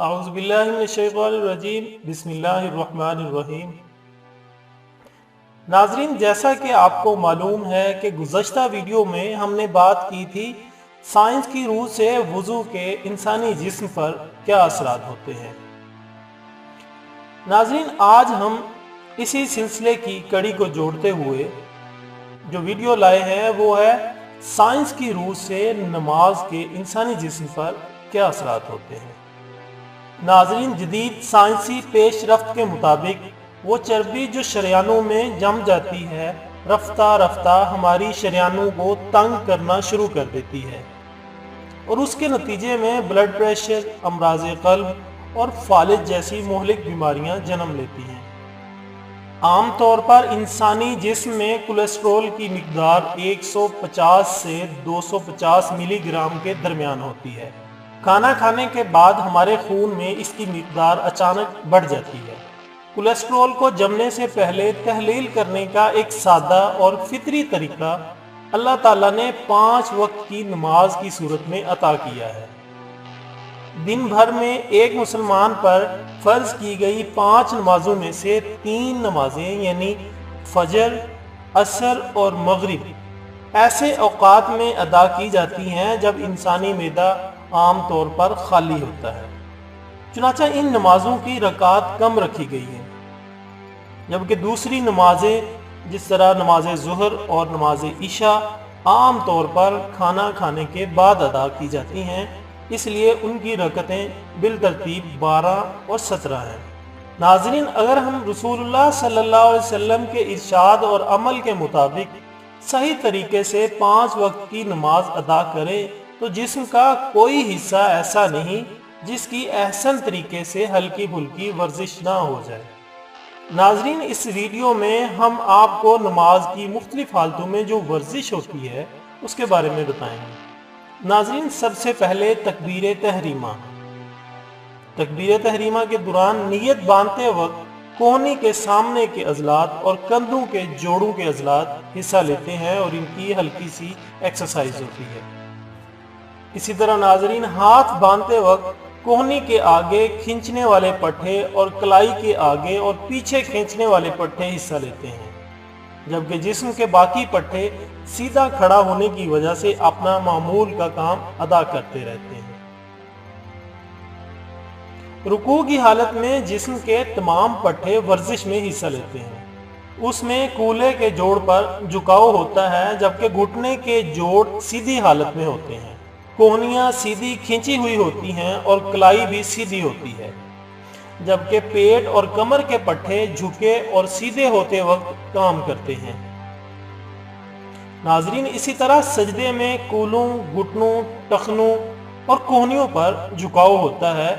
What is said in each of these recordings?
اعوذ باللہ من الشیطان الرجیم بسم اللہ الرحمن الرحیم۔ ناظرین، جیسا کہ آپ کو معلوم ہے کہ گزشتہ ویڈیو میں ہم نے بات کی تھی سائنس کی روح سے وضو کے انسانی جسم پر کیا اثرات ہوتے ہیں۔ ناظرین، آج ہم اسی سلسلے کی کڑی کو جوڑتے ہوئے جو ویڈیو لائے ہیں وہ ہے سائنس کی روح سے نماز کے انسانی جسم پر کیا اثرات ہوتے ہیں۔ ناظرین، جدید سائنسی پیش رفت کے مطابق وہ چربی جو شریانوں میں جم جاتی ہے رفتہ رفتہ ہماری شریانوں کو تنگ کرنا شروع کر دیتی ہے اور اس کے نتیجے میں بلڈ پریشر، امراض قلب اور فالج جیسی مہلک بیماریاں جنم لیتی ہیں۔ عام طور پر انسانی جسم میں کولیسٹرول کی مقدار 150 سے 250 ملی گرام کے درمیان ہوتی ہے۔ کھانا کھانے کے بعد ہمارے خون میں اس کی مقدار اچانک بڑھ جاتی ہے۔ کولیسٹرول کو جمنے سے پہلے تحلیل کرنے کا ایک سادہ اور فطری طریقہ اللہ تعالیٰ نے 5 وقت کی نماز کی صورت میں عطا کیا ہے۔ دن بھر میں ایک مسلمان پر فرض کی گئی 5 نمازوں میں سے 3 نمازیں یعنی فجر، عصر اور مغرب ایسے اوقات میں ادا کی جاتی ہیں جب انسانی معدہ عام طور پر خالی ہوتا ہے۔ چنانچہ ان نمازوں کی رکعت کم رکھی گئی ہے، جبکہ دوسری نمازیں جس طرح نماز ظہر اور نماز عشاء عام طور پر کھانا کھانے کے بعد ادا کی جاتی ہیں، اس لیے ان کی رکعتیں بالترتیب 12 اور 17 ہیں۔ ناظرین، اگر ہم رسول اللہ صلی اللہ علیہ وسلم کے ارشاد اور عمل کے مطابق صحیح طریقے سے 5 وقت کی نماز ادا کریں تو جسم کا کوئی حصہ ایسا نہیں جس کی احسن طریقے سے ہلکی پھلکی ورزش نہ ہو جائے۔ ناظرین، اس ویڈیو میں ہم آپ کو نماز کی مختلف حالتوں میں جو ورزش ہوتی ہے اس کے بارے میں بتائیں گے۔ ناظرین، سب سے پہلے تکبیر تحریمہ۔ تکبیر تحریمہ کے دوران نیت باندھتے وقت کوہنی کے سامنے کے عضلات اور کندھوں کے جوڑوں کے عضلات حصہ لیتے ہیں اور ان کی ہلکی سی ایکسرسائز ہوتی ہے۔ اسی طرح ناظرین، ہاتھ باندھتے وقت کوہنی کے آگے کھینچنے والے پٹھے اور کلائی کے آگے اور پیچھے کھینچنے والے پٹھے حصہ لیتے ہیں، جبکہ جسم کے باقی پٹھے سیدھا کھڑا ہونے کی وجہ سے اپنا معمول کا کام ادا کرتے رہتے ہیں۔ رکوع کی حالت میں جسم کے تمام پٹھے ورزش میں حصہ لیتے ہیں۔ اس میں کولے کے جوڑ پر جھکاؤ ہوتا ہے، جبکہ گھٹنے کے جوڑ سیدھی حالت میں ہوتے ہیں۔ کوہنیاں سیدھی کھینچی ہوئی ہوتی ہیں اور کلائی بھی سیدھی ہوتی ہے، جبکہ پیٹ اور کمر کے پٹھے جھکے اور سیدھے ہوتے وقت کام کرتے ہیں۔ ناظرین، اسی طرح سجدے میں کولوں، گھٹنوں، ٹخنوں اور کوہنیوں پر جھکاؤ ہوتا ہے،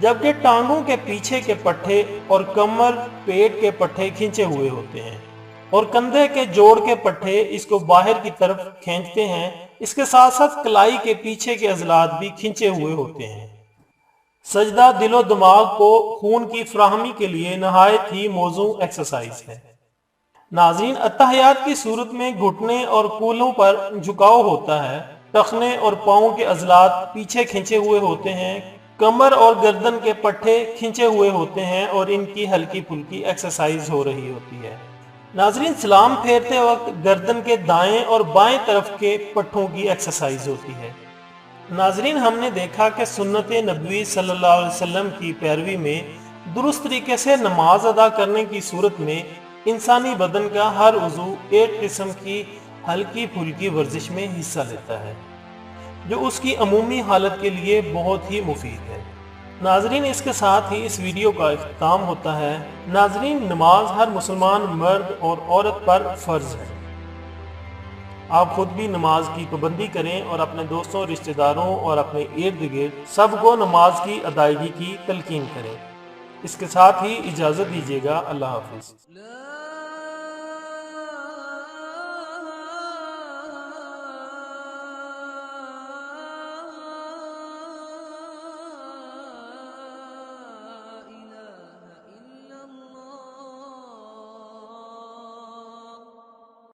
جبکہ ٹانگوں کے پیچھے کے پٹھے اور کمر پیٹ کے پٹھے کھینچے ہوئے ہوتے ہیں اور کندھے کے جوڑ کے پٹھے اس کو باہر کی طرف کھینچتے ہیں۔ اس کے ساتھ ساتھ کلائی کے پیچھے کے عضلات بھی کھینچے ہوئے ہوتے ہیں۔ سجدہ دل و دماغ کو خون کی فراہمی کے لیے نہایت ہی موزوں ایکسرسائز ہے۔ ناظرین، اتحیات کی صورت میں گھٹنے اور کولوں پر جھکاؤ ہوتا ہے، ٹخنے اور پاؤں کے عضلات پیچھے کھینچے ہوئے ہوتے ہیں، کمر اور گردن کے پٹھے کھینچے ہوئے ہوتے ہیں اور ان کی ہلکی پھلکی ایکسرسائز ہو رہی ہوتی ہے۔ ناظرین، سلام پھیرتے وقت گردن کے دائیں اور بائیں طرف کے پٹھوں کی ایکسرسائز ہوتی ہے۔ ناظرین، ہم نے دیکھا کہ سنت نبوی صلی اللہ علیہ وسلم کی پیروی میں درست طریقے سے نماز ادا کرنے کی صورت میں انسانی بدن کا ہر عضو ایک قسم کی ہلکی پھلکی ورزش میں حصہ لیتا ہے، جو اس کی عمومی حالت کے لیے بہت ہی مفید ہے۔ ناظرین، اس کے ساتھ ہی اس ویڈیو کا اختتام ہوتا ہے۔ ناظرین، نماز ہر مسلمان مرد اور عورت پر فرض ہے۔ آپ خود بھی نماز کی پابندی کریں اور اپنے دوستوں، رشتہ داروں اور اپنے ارد گرد سب کو نماز کی ادائیگی کی تلقین کریں۔ اس کے ساتھ ہی اجازت دیجیے گا۔ اللہ حافظ۔